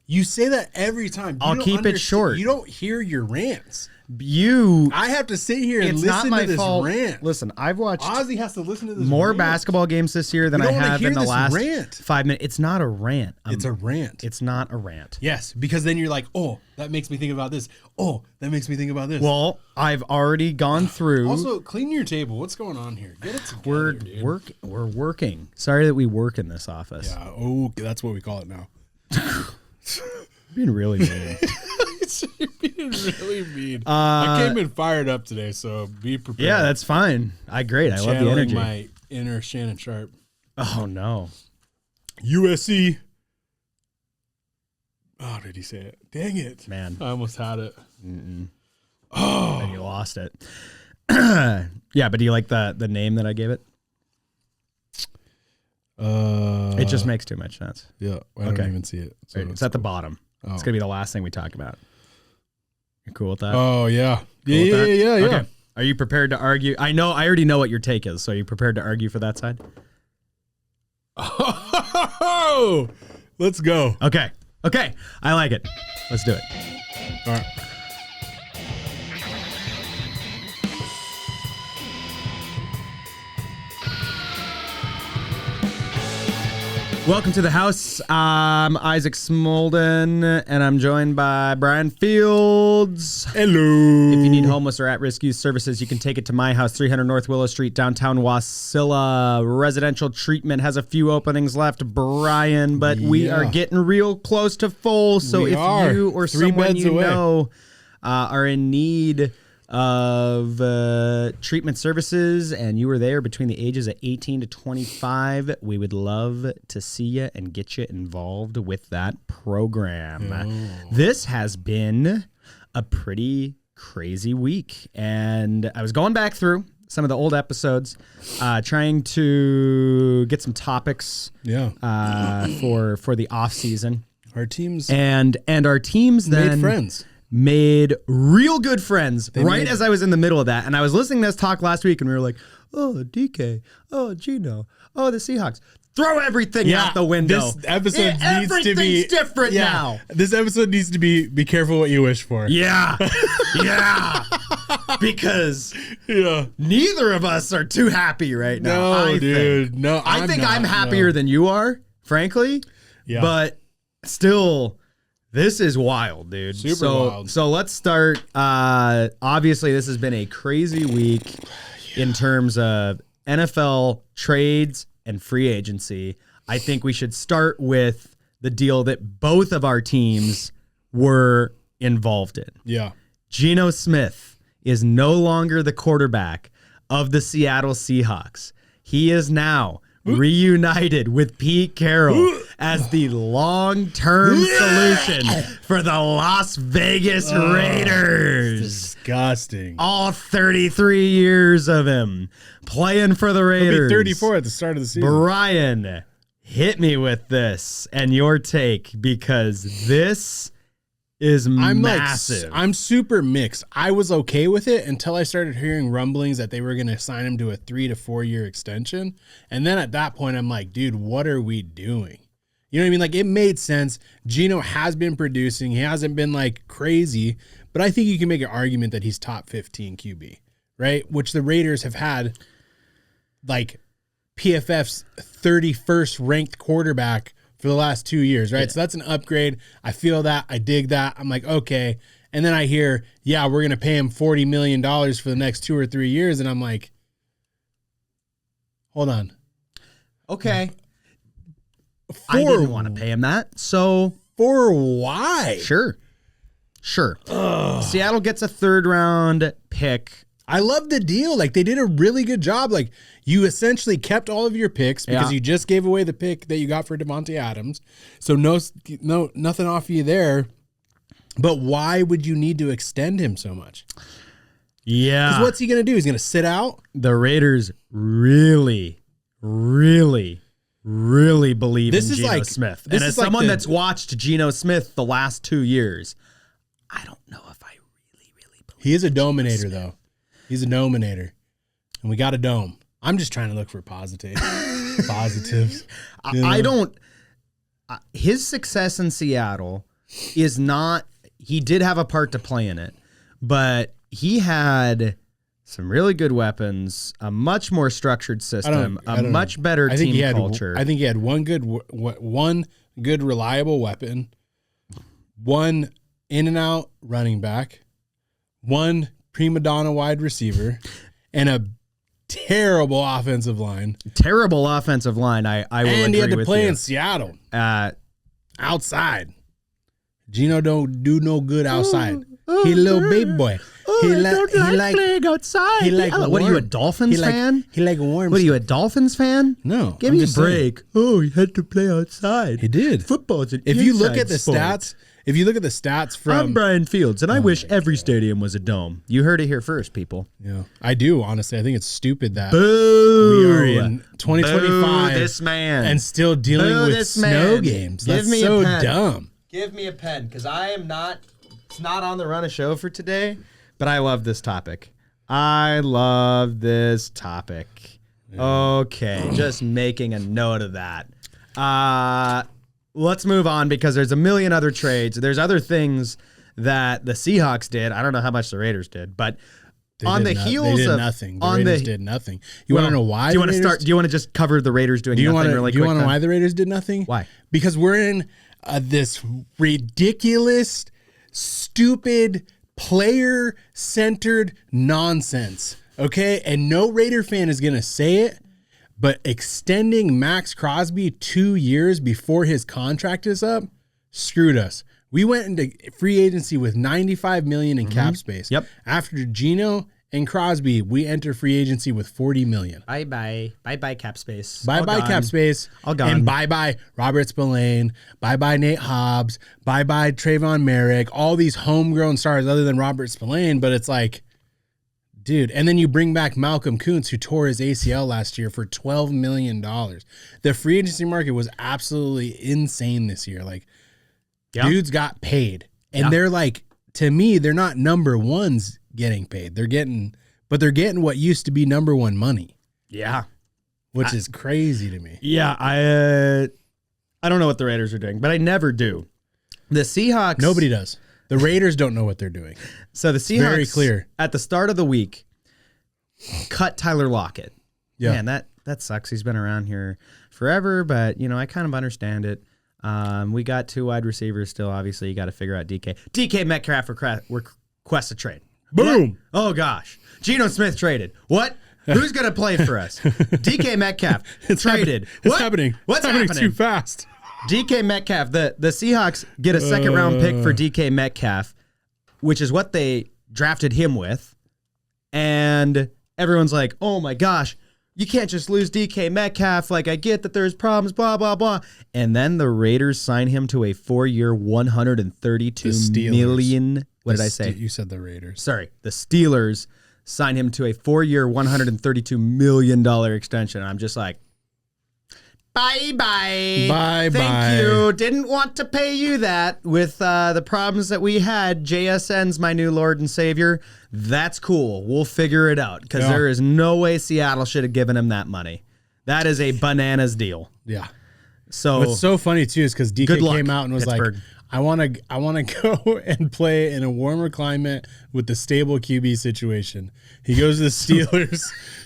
You say that every time. I'll keep it short. You don't hear your rants. I have to sit here and listen to this rant. Listen, I've watched Ozzy has to listen to this more rant. basketball games this year than I have in the last rant. 5 minutes. It's not a rant. It's a rant. It's not a rant. Yes, because then you're like, oh, that makes me think about this. Oh, that makes me think about this. Well, I've already gone through. Also, clean your table. What's going on here? Get it together, dude. We're working. Sorry that we work in this office. Yeah. Oh, that's what we call it now. Being really mean. You're being really mean. I came in fired up today, so be prepared. Yeah, that's fine. Great. I love the energy. My inner Shannon Sharp. Oh no. USC. Oh, did he say it? Dang it, man! I almost had it. Oh, and you lost it. Yeah, but do you like the name that I gave it? It just makes too much sense. Yeah, I don't even see it. So it's at the bottom. Oh. It's gonna be the last thing we talk about. You cool with that? Oh yeah, cool yeah. Okay. Are you prepared to argue? I already know what your take is. So are you prepared to argue for that side? Oh, let's go. Okay. I like it. Let's do it. All right. Welcome to the house. I'm Isaac Smolden, and I'm joined by Brian Fields. Hello. If you need homeless or at-risk youth services, you can take it to my house, 300 North Willow Street, downtown Wasilla. Residential treatment has a few openings left, Brian, but we are getting real close to full. So if you or someone you know are in need of treatment services and you were there between the ages of 18 to 25, we would love to see you and get you involved with that program. This has been a pretty crazy week, and I was going back through some of the old episodes, trying to get some topics for the off season. Our teams and our teams then made real good friends as I was in the middle of that. And I was listening to this talk last week, and we were like, oh, DK, oh, Gino, oh, the Seahawks. Throw everything out the window. This episode needs to be different now. This episode needs to be careful what you wish for. Yeah. Because neither of us are too happy right now. No, dude. No, I think I'm happier than you are, frankly. Yeah. But still, this is wild, dude. Super wild. So let's start. Obviously, this has been a crazy week in terms of NFL trades and free agency. I think we should start with the deal that both of our teams were involved in. Yeah. Geno Smith is no longer the quarterback of the Seattle Seahawks. He is now reunited with Pete Carroll as the long-term solution for the Las Vegas Raiders. Disgusting. All 33 years of him playing for the Raiders. He'll be 34 at the start of the season. Brian, hit me with this and your take, because this is massive. I'm super mixed. I was okay with it until I started hearing rumblings that they were going to sign him to a 3 to 4 year extension. And then at that point, I'm like, dude, what are we doing? You know what I mean? Like, it made sense. Geno has been producing. He hasn't been like crazy, but I think you can make an argument that he's top 15 QB, right? Which the Raiders have had like PFF's 31st ranked quarterback for the last 2 years, right? Yeah. So that's an upgrade. I feel that. I dig that. I'm like, okay. And then I hear, we're going to pay him $40 million for the next 2 or 3 years. And I'm like, hold on. Okay. I didn't want to pay him that. So for why? Sure. Seattle gets a 3rd round pick. I love the deal. Like, they did a really good job. Like, you essentially kept all of your picks because you just gave away the pick that you got for Devontae Adams. So no, nothing off you there. But why would you need to extend him so much? Yeah. Because what's he going to do? He's going to sit out? The Raiders really, really, really believe in Geno Smith. And as someone that's watched Geno Smith the last 2 years, I don't know if I really, really believe he is a dominator, though. He's a dominator. And we got a dome. I'm just trying to look for positives. I don't. His success in Seattle is not, he did have a part to play in it, but he had some really good weapons, a much more structured system, a much better team culture. I think he had one good reliable weapon, one in and out running back, one prima donna wide receiver, and a terrible offensive line. Terrible offensive line. I will agree with you. And he had to play in Seattle. Outside. Gino don't do no good outside. He a little baby boy. He like playing outside. What are you, a Dolphins fan? He like warm. What are you, a Dolphins fan? No. Give me a break. Oh, he had to play outside. He did. Football's an If you look at the sport. stats, if you look at the stats from I'm Brian Fields, and I wish every stadium was a dome. You heard it here first, people. Yeah, I do, honestly. I think it's stupid that Boo! we are in 2025 Boo this man. and still dealing with snow games. That's so dumb. Give me a pen, because I am not, it's not on the run of show for today, but I love this topic. Okay, just making a note of that. Let's move on, because there's a million other trades. There's other things that the Seahawks did. I don't know how much the Raiders did, but on the heels of nothing, the Raiders did nothing. You want to know why? Do you want to start? Do you want to just cover the Raiders doing nothing really quick? Do you want to know why the Raiders did nothing? Why? Because we're in this ridiculous, stupid, player-centered nonsense. Okay, and no Raider fan is gonna say it. But extending Max Crosby 2 years before his contract is up screwed us. We went into free agency with $95 million in cap space. Yep. After Gino and Crosby, we enter free agency with $40 million. Bye cap space. Bye cap space. All gone. And bye Robert Spillane. Bye Nate Hobbs. Bye Trayvon Merrick. All these homegrown stars other than Robert Spillane. But it's like, dude, and then you bring back Malcolm Kuntz, who tore his ACL last year, for $12 million. The free agency market was absolutely insane this year. Like, dudes got paid. And they're like, to me, they're not number ones getting paid. They're getting what used to be number one money. Yeah. Which is crazy to me. Yeah, I don't know what the Raiders are doing, but I never do. The Seahawks. Nobody does. The Raiders don't know what they're doing. So the Seahawks, very clear. At the start of the week, cut Tyler Lockett. Yeah. Man, that sucks. He's been around here forever, but, I kind of understand it. We got 2 wide receivers still. Obviously, you got to figure out DK. DK Metcalf requests a trade. Boom. What? Oh, gosh. Geno Smith traded. What? Who's going to play for us? DK Metcalf traded. It's happening. What's it's happening too fast. DK Metcalf, the Seahawks get a second round pick for DK Metcalf, which is what they drafted him with. And everyone's like, oh my gosh, you can't just lose DK Metcalf. Like, I get that there's problems, blah, blah, blah. And then the Raiders sign him to a 4-year, $132 million. What did I say? You said the Raiders. Sorry. The Steelers sign him to a 4-year, $132 million extension. I'm just like, Bye-bye. Thank you. Didn't want to pay you that with the problems that we had. JSN's my new Lord and Savior. That's cool. We'll figure it out, because there is no way Seattle should have given him that money. That is a bananas deal. Yeah. So what's so funny, too, is because DK came out and was Pittsburgh. like, I want to go and play in a warmer climate with the stable QB situation. He goes to the Steelers,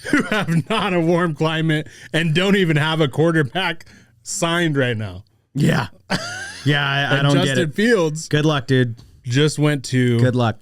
who have not a warm climate and don't even have a quarterback signed right now. Yeah. Yeah, I don't get it. Justin Fields. Good luck, dude. Just went to Good luck.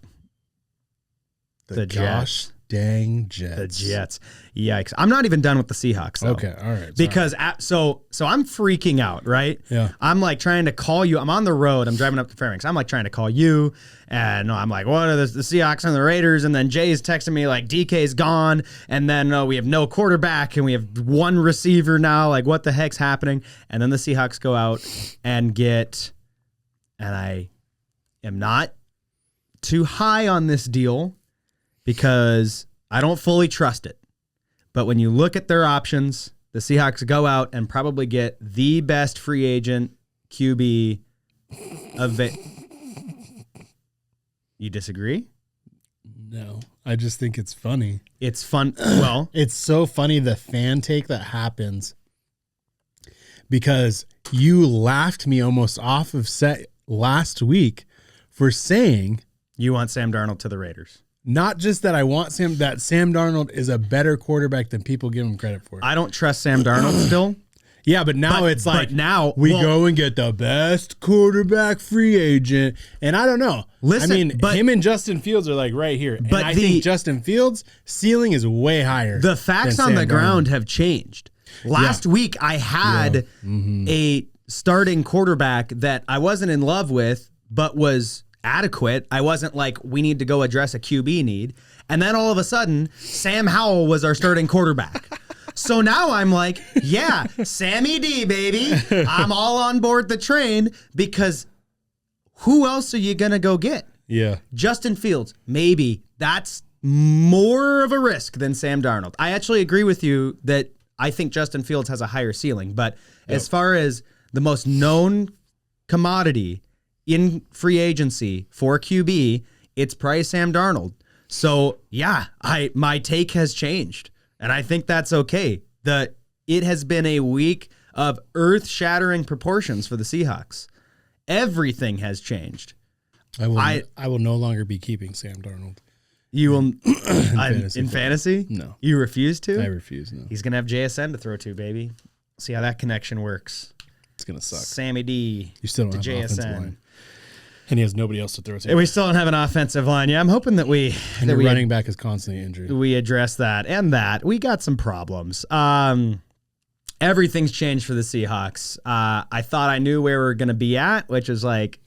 the gosh dang Jets. The Jets. Yikes. I'm not even done with the Seahawks, though. Okay, all right. Because so I'm freaking out, right? Yeah. I'm like trying to call you. I'm on the road. I'm driving up to Fairbanks. I'm like trying to call you. And I'm like, what are the Seahawks and the Raiders? And then Jay's texting me like, DK's gone. And then we have no quarterback and we have one receiver now. Like, what the heck's happening? And then the Seahawks go out and I am not too high on this deal, because I don't fully trust it. But when you look at their options, the Seahawks go out and probably get the best free agent QB of it. You disagree? No, I just think it's funny. It's fun. Well, it's so funny, the fan take that happens, because you laughed me almost off of set last week for saying You want Sam Darnold to the Raiders. not just that I want Sam Darnold is a better quarterback than people give him credit for. I don't trust Sam Darnold still. Yeah, but now it's like now we go and get the best quarterback free agent. And I don't know. Listen, I mean, him and Justin Fields are like right here. But I think Justin Fields' ceiling is way higher. The facts on the ground have changed. Last week, I had a starting quarterback that I wasn't in love with, but was adequate. I wasn't like, we need to go address a QB need. And then all of a sudden, Sam Howell was our starting quarterback. So now I'm like, yeah, Sammy D, baby. I'm all on board the train because who else are you going to go get? Yeah. Justin Fields, maybe. That's more of a risk than Sam Darnold. I actually agree with you that I think Justin Fields has a higher ceiling. But as far as the most known commodity in free agency for QB, it's probably Sam Darnold. So, yeah, my take has changed. And I think that's okay. It has been a week of earth-shattering proportions for the Seahawks. Everything has changed. I will no longer be keeping Sam Darnold. You will in fantasy? No. You refuse to? I refuse. No. He's gonna have JSN to throw to, baby. See how that connection works. It's gonna suck. Sammy D. You still don't to have an offensive JSN. line. And he has nobody else to throw to. We still don't have an offensive line. Yeah, I'm hoping that your running back is constantly injured. We address that and that. We got some problems. Everything's changed for the Seahawks. I thought I knew where we were going to be at, which is like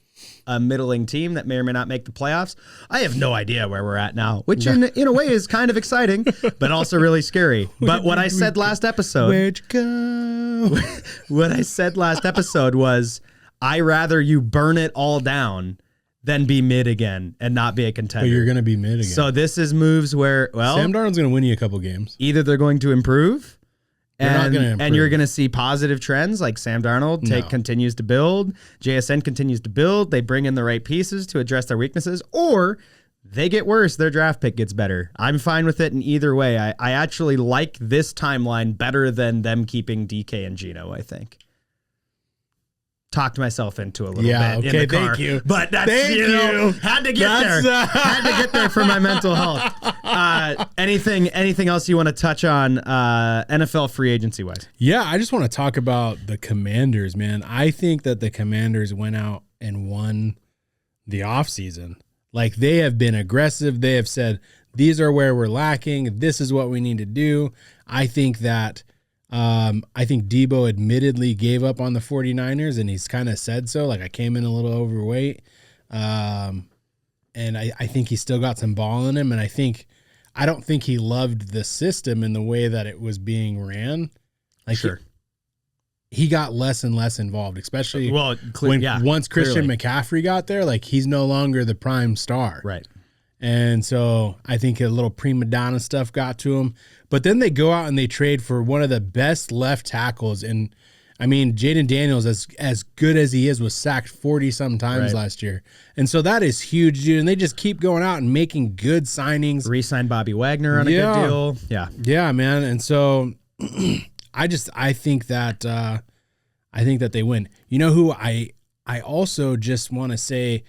a middling team that may or may not make the playoffs. I have no idea where we're at now, which in a way is kind of exciting, but also really scary. But what I said last episode, where'd you go? What I said last episode was, I rather you burn it all down than be mid again and not be a contender. But you're going to be mid again. So this is moves where, Sam Darnold's going to win you a couple games. Either they're going to improve, and you're going to see positive trends like Sam Darnold continues to build, JSN continues to build, they bring in the right pieces to address their weaknesses, or they get worse, their draft pick gets better. I'm fine with it in either way. I actually like this timeline better than them keeping DK and Geno, I think. Talked myself into a little bit in the car. Thank you. But that's, had to get there. Had to get there for my mental health. Anything else you want to touch on NFL free agency wise? Yeah, I just want to talk about the Commanders, man. I think that the Commanders went out and won the offseason. Like, they have been aggressive. They have said, these are where we're lacking. This is what we need to do. I think that Debo admittedly gave up on the 49ers, and he's kind of said so. Like, I came in a little overweight. And I think he still got some ball in him. And I don't think he loved the system in the way that it was being ran. Like, sure. He got less and less involved, especially once Christian clearly. McCaffrey got there, like, he's no longer the prime star. Right. And so I think a little prima donna stuff got to him. But then they go out and they trade for one of the best left tackles. And, I mean, Jaden Daniels, as good as he is, was sacked 40-some times last year. And so that is huge, dude. And they just keep going out and making good signings. Re-signed Bobby Wagner on a good deal. Yeah. Yeah, man. And so I think that they win. You know who I also just want to say,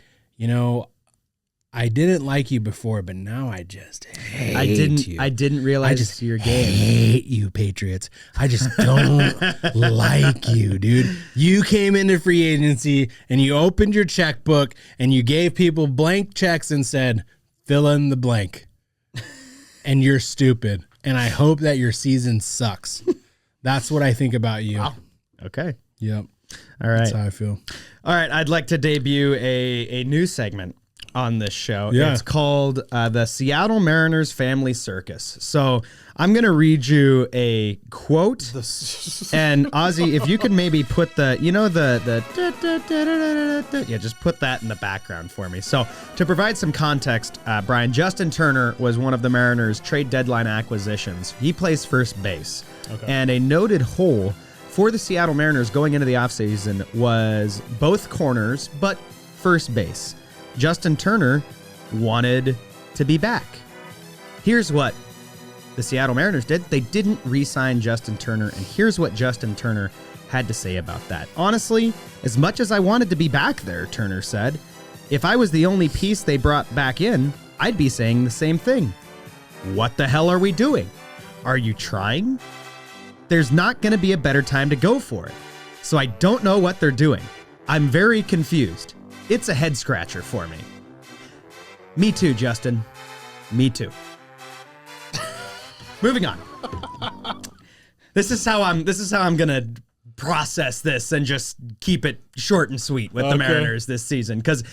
I didn't like you before, but now I just hate you. I didn't realize your game. I hate you, Patriots. I just don't like you, dude. You came into free agency and you opened your checkbook and you gave people blank checks and said, fill in the blank. And you're stupid. And I hope that your season sucks. That's what I think about you. Wow. Okay. Yep. All right. That's how I feel. All right. I'd like to debut a new segment on this show. Yeah. It's called the Seattle Mariners Family Circus. So I'm going to read you a quote. And Ozzy, if you could maybe put just put that in the background for me. So to provide some context, Brian, Justin Turner was one of the Mariners' trade deadline acquisitions. He plays first base. Okay. And a noted hole for the Seattle Mariners going into the offseason was both corners, but first base. Justin Turner wanted to be back. Here's what the Seattle Mariners did. They didn't re-sign Justin Turner, and here's what Justin Turner had to say about that. Honestly, as much as I wanted to be back there, Turner said, if I was the only piece they brought back in, I'd be saying the same thing. What the hell are we doing? Are you trying? There's not going to be a better time to go for it. So I don't know what they're doing. I'm very confused. It's a head scratcher for me. Me too, Justin. Me too. Moving on. This is how I'm going to process this and just keep it short and sweet with the Mariners this season. Because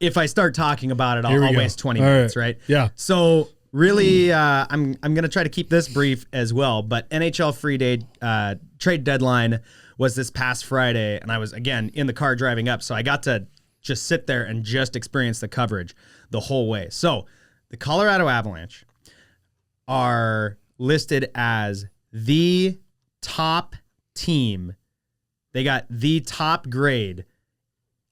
if I start talking about it, I'll waste 20 minutes, right? Yeah. So really, I'm going to try to keep this brief as well. But NHL free day trade deadline was this past Friday, and I was, again, in the car driving up. So I got to just sit there and just experience the coverage the whole way. So the Colorado Avalanche are listed as the top team. They got the top grade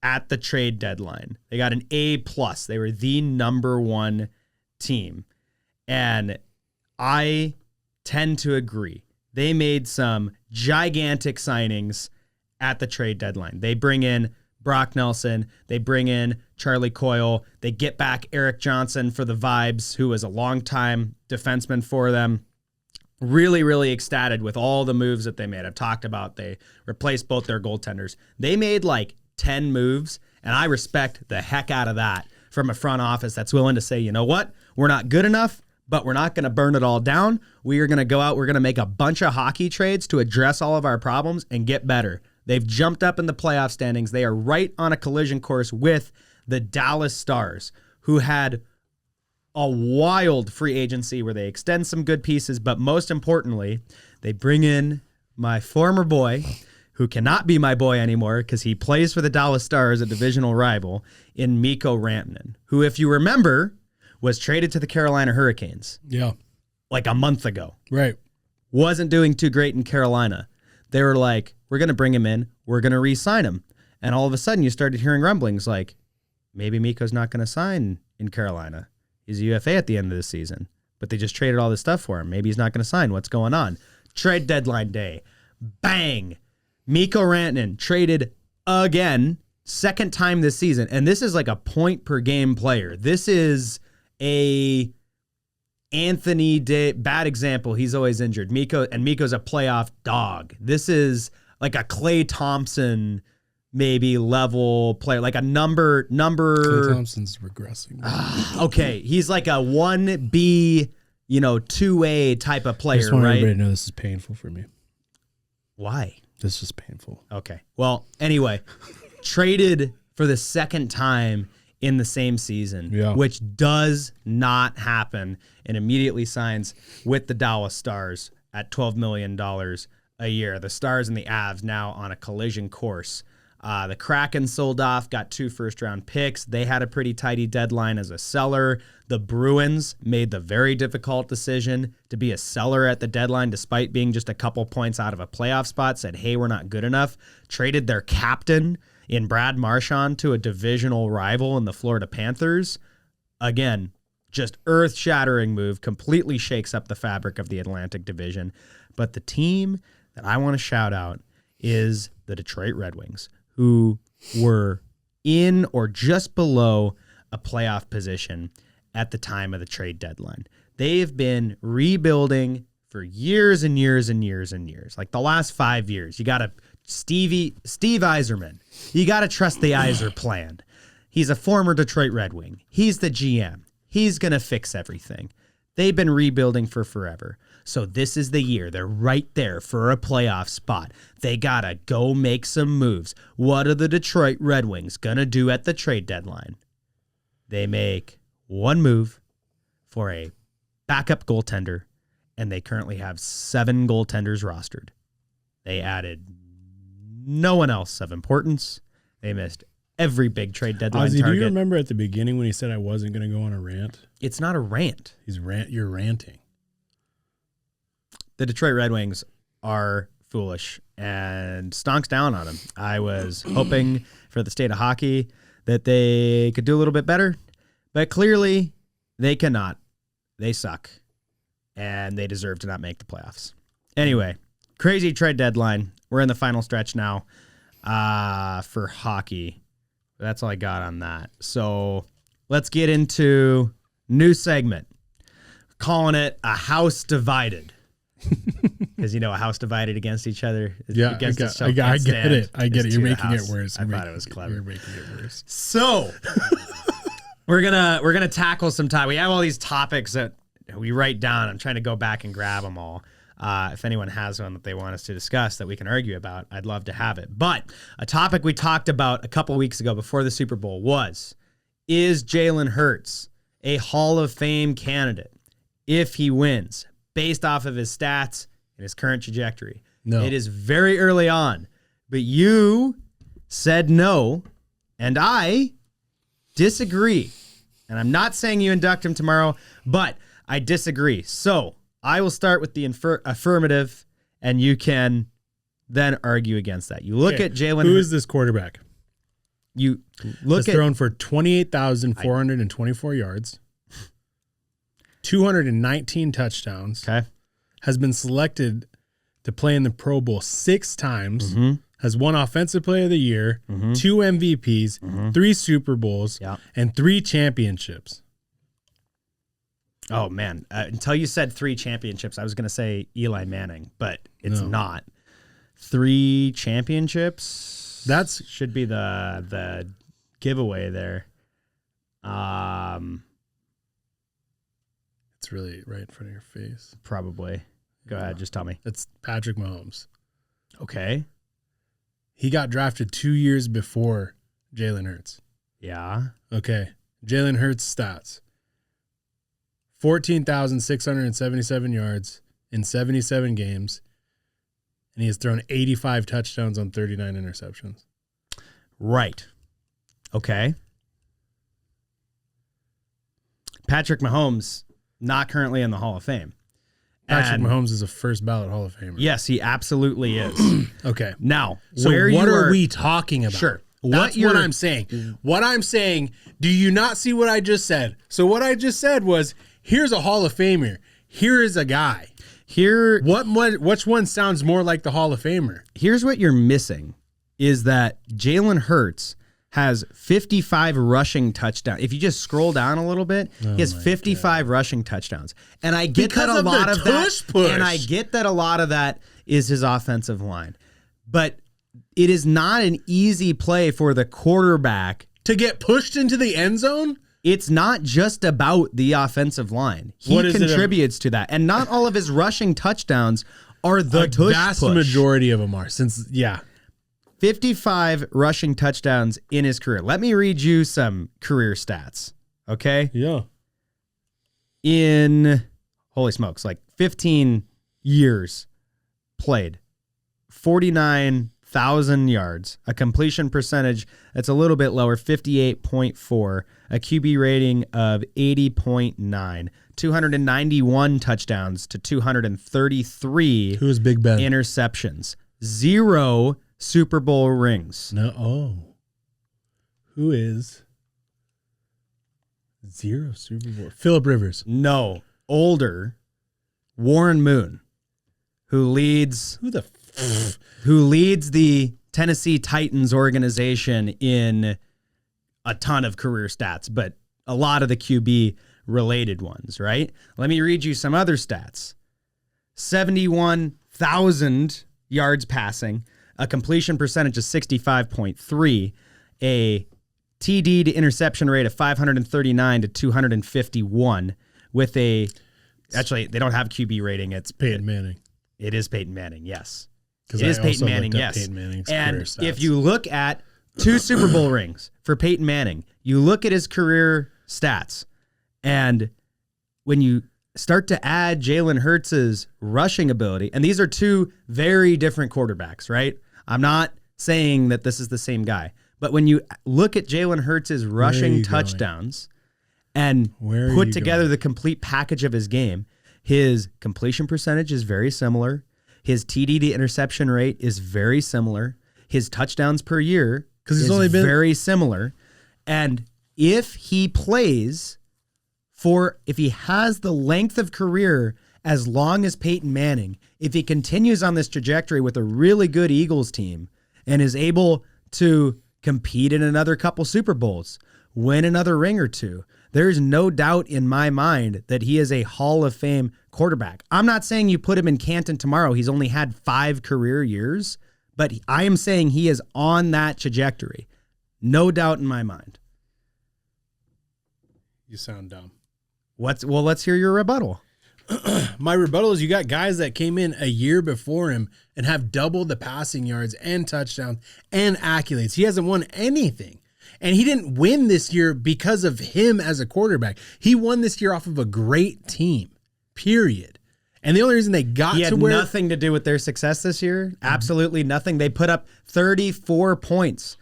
at the trade deadline. They got an A+. They were the number one team. And I tend to agree. They made some gigantic signings at the trade deadline. They bring in Brock Nelson. They bring in Charlie Coyle. They get back Eric Johnson for the Vibes, who was a longtime defenseman for them. Really, really ecstatic with all the moves that they made. I've talked about they replaced both their goaltenders. They made like 10 moves, and I respect the heck out of that from a front office that's willing to say, you know what? We're not good enough, but we're not going to burn it all down. We are going to go out. We're going to make a bunch of hockey trades to address all of our problems and get better. They've jumped up in the playoff standings. They are right on a collision course with the Dallas Stars, who had a wild free agency where they extend some good pieces, but most importantly, they bring in my former boy, who cannot be my boy anymore because he plays for the Dallas Stars, a divisional rival, in Mikko Rantanen, who, if you remember, was traded to the Carolina Hurricanes. Yeah. Like a month ago. Right. Wasn't doing too great in Carolina. They were like, we're going to bring him in. We're going to re-sign him. And all of a sudden you started hearing rumblings like, maybe Mikko's not going to sign in Carolina. He's a UFA at the end of the season. But they just traded all this stuff for him. Maybe he's not going to sign. What's going on? Trade deadline day. Bang. Mikko Rantanen traded again. Second time this season. And this is like a point per game player. This is a Anthony bad example. He's always injured. Mikko's a playoff dog. This is like a Klay Thompson maybe level player, like a number. Klay Thompson's regressing. Okay, he's like a 1B, 2A type of player, I just want right? everybody to know this is painful for me. Why? This is painful. Okay. Well, anyway, traded for the second time in the same season, which does not happen, and immediately signs with the Dallas Stars at $12 million a year. The Stars and the Avs now on a collision course. The Kraken sold off, got 2 first-round picks. They had a pretty tidy deadline as a seller. The Bruins made the very difficult decision to be a seller at the deadline, despite being just a couple points out of a playoff spot, said, hey, we're not good enough. Traded their captain in Brad Marchand to a divisional rival in the Florida Panthers. Again, just earth-shattering move, completely shakes up the fabric of the Atlantic Division. But the team that I want to shout out is the Detroit Red Wings, who were in or just below a playoff position at the time of the trade deadline. They've been rebuilding for years and years and years and years. Like the last 5 years. You got to Steve Yzerman. You got to trust the Yzer plan. He's a former Detroit Red Wing. He's the GM. He's going to fix everything. They've been rebuilding for forever. So this is the year. They're right there for a playoff spot. They got to go make some moves. What are the Detroit Red Wings going to do at the trade deadline? They make one move for a backup goaltender, and they currently have 7 goaltenders rostered. They added no one else of importance. They missed every big trade deadline Ozzy, target. do you remember at the beginning when he said I wasn't going to go on a rant? It's not a rant. You're ranting. The Detroit Red Wings are foolish and stonks down on them. I was hoping for the state of hockey that they could do a little bit better, but clearly they cannot. They suck, and they deserve to not make the playoffs. Anyway, crazy trade deadline. We're in the final stretch now for hockey. That's all I got on that. So let's get into new segment. Calling it a house divided. Because a house divided against each other. Yeah, against I get it. I get it. You're making it worse. I thought it was clever. You're making it worse. So we're gonna tackle some time. We have all these topics that we write down. I'm trying to go back and grab them all. If anyone has one that they want us to discuss that we can argue about, I'd love to have it. But a topic we talked about a couple weeks ago before the Super Bowl is Jalen Hurts a Hall of Fame candidate if he wins based off of his stats and his current trajectory? No. It is very early on, but you said no, and I disagree. And I'm not saying you induct him tomorrow, but I disagree. So I will start with the affirmative, and you can then argue against that. You look at Jalen. Who is this quarterback? You look at thrown for 28,424 yards, 219 touchdowns. Okay. Has been selected to play in the Pro Bowl 6 times. Mm-hmm. Has won Offensive Player of the Year, 2 MVPs, 3 Super Bowls, and 3 championships. Oh, man. Until you said 3 championships, I was going to say Eli Manning, but it's not. 3 championships? That should be the giveaway there. It's really right in front of your face. Probably. Go ahead. Just tell me. It's Patrick Mahomes. Okay. He got drafted 2 years before Jalen Hurts. Yeah. Okay. Jalen Hurts stats. 14,677 yards in 77 games, and he has thrown 85 touchdowns on 39 interceptions. Right. Okay. Patrick Mahomes, not currently in the Hall of Fame. Patrick Mahomes is a first ballot Hall of Famer. Yes, he absolutely is. Okay. Now, so what are we talking about? Sure. That's what I'm saying. What I'm saying, do you not see what I just said? So what I just said was, here's a Hall of Famer. Here is a guy. Which one sounds more like the Hall of Famer? Here's what you're missing is that Jalen Hurts has 55 rushing touchdowns. If you just scroll down a little bit, he has 55 rushing touchdowns. And I get that a lot of that. And I get that a lot of that is his offensive line. But it is not an easy play for the quarterback to get pushed into the end zone. It's not just about the offensive line. He contributes to that. And not all of his rushing touchdowns are the vast majority of them are. 55 rushing touchdowns in his career. Let me read you some career stats. Okay? Yeah. In, holy smokes, like 15 years played. 49,000 yards, a completion percentage that's a little bit lower, 58.4, a QB rating of 80.9, 291 touchdowns to 233 Who is Big Ben? interceptions, 0 Super Bowl rings. No. Oh. Who is 0 Super Bowl? Phillip Rivers. No. Older. Warren Moon, who leads the Tennessee Titans organization in a ton of career stats, but a lot of the QB related ones, right? Let me read you some other stats. 71,000 yards passing, a completion percentage of 65.3, a TD to interception rate of 539 to 251 with actually, they don't have QB rating. It's Peyton Manning. It is Peyton Manning, yes. It is Peyton Manning, yes. Peyton Manning's and if you look at 2 Super Bowl rings for Peyton Manning, you look at his career stats, and when you start to add Jalen Hurts' rushing ability, and these are 2 very different quarterbacks, right? I'm not saying that this is the same guy, but when you look at Jalen Hurts' rushing touchdowns and put together the complete package of his game, his completion percentage is very similar. His TD to interception rate is very similar. His touchdowns per year is very similar. And if he plays if he has the length of career as long as Peyton Manning, if he continues on this trajectory with a really good Eagles team and is able to compete in another couple Super Bowls, win another ring or two, there's no doubt in my mind that he is a Hall of Fame quarterback. I'm not saying you put him in Canton tomorrow. He's only had 5 career years, but I am saying he is on that trajectory. No doubt in my mind. You sound dumb. Well, let's hear your rebuttal. My rebuttal is you got guys that came in a year before him and have double the passing yards and touchdowns and accolades. He hasn't won anything. And he didn't win this year because of him as a quarterback. He won this year off of a great team, period. And the only reason they got to where... He had nothing to do with their success this year. Absolutely nothing. They put up 34 points.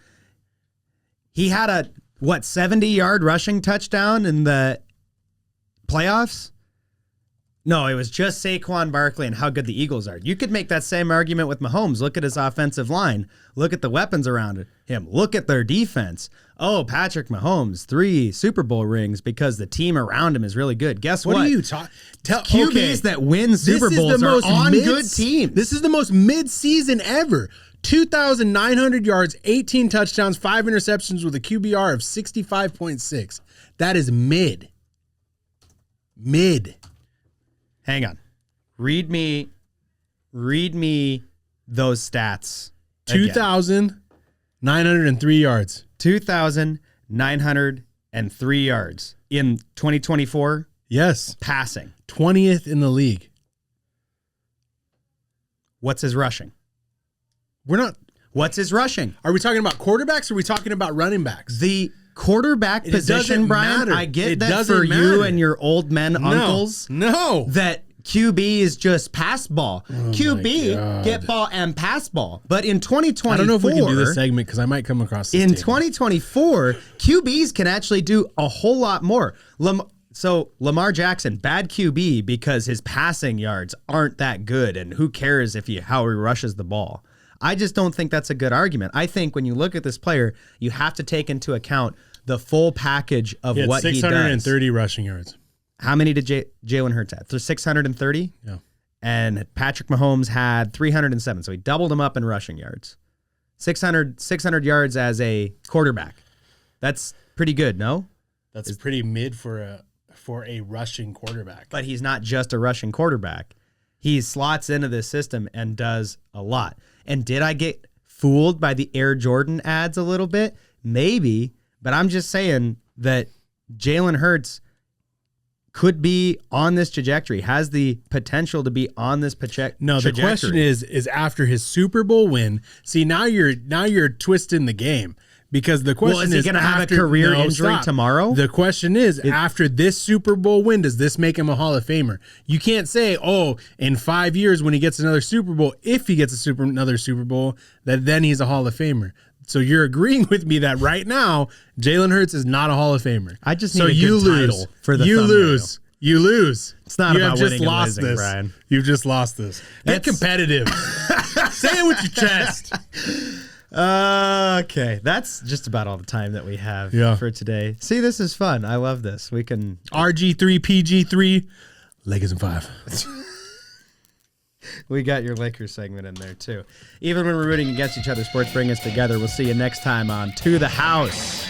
He had a, 70-yard rushing touchdown in the playoffs? No, it was just Saquon Barkley and how good the Eagles are. You could make that same argument with Mahomes. Look at his offensive line. Look at the weapons around him. Look at their defense. Oh, Patrick Mahomes, 3 Super Bowl rings because the team around him is really good. Guess what? What are you talking? QBs that win Super Bowls are on good teams. This is the most mid-season ever. 2,900 yards, 18 touchdowns, 5 interceptions with a QBR of 65.6. That is mid. Mid. Hang on. Read me those stats. 2,903 yards. 2,903 yards in 2024. Yes. Passing. 20th in the league. What's his rushing? What's his rushing? Are we talking about quarterbacks or are we talking about running backs? The quarterback position, Brian, matter. I get that for you and your old men uncles. No. That QB is just pass ball. QB, get ball and pass ball. But in 2024... I don't know if we can do this segment because I might come across this in table. 2024, QBs can actually do a whole lot more. So Lamar Jackson, bad QB because his passing yards aren't that good, and who cares how he rushes the ball? I just don't think that's a good argument. I think when you look at this player, you have to take into account the full package of what he does. 630 rushing yards. How many did Jalen Hurts have? 630? Yeah. And Patrick Mahomes had 307, so he doubled him up in rushing yards. 600 yards as a quarterback. That's pretty good, no? That's pretty mid for a rushing quarterback. But he's not just a rushing quarterback. He slots into this system and does a lot. And did I get fooled by the Air Jordan ads a little bit? Maybe, but I'm just saying that Jalen Hurts could be on this trajectory, has the potential to be on this trajectory. No, the question is after his Super Bowl win. See, now you're twisting the game. Because the question is he going to have a career injury tomorrow? The question is, after this Super Bowl win, does this make him a Hall of Famer? You can't say, in 5 years when he gets another Super Bowl, if he gets another Super Bowl, that then he's a Hall of Famer. So you're agreeing with me that right now, Jalen Hurts is not a Hall of Famer. I just need a good title for the thumbnail. You lose. It's not about winning and losing, this. Brian. You've just lost this. Get competitive. Say it with your chest. Okay, that's just about all the time that we have for today. See, this is fun. I love this. We can RG3, PG3, Lakers in 5. We got your Lakers segment in there too. Even when we're rooting against each other, sports bring us together. We'll see you next time on To the House.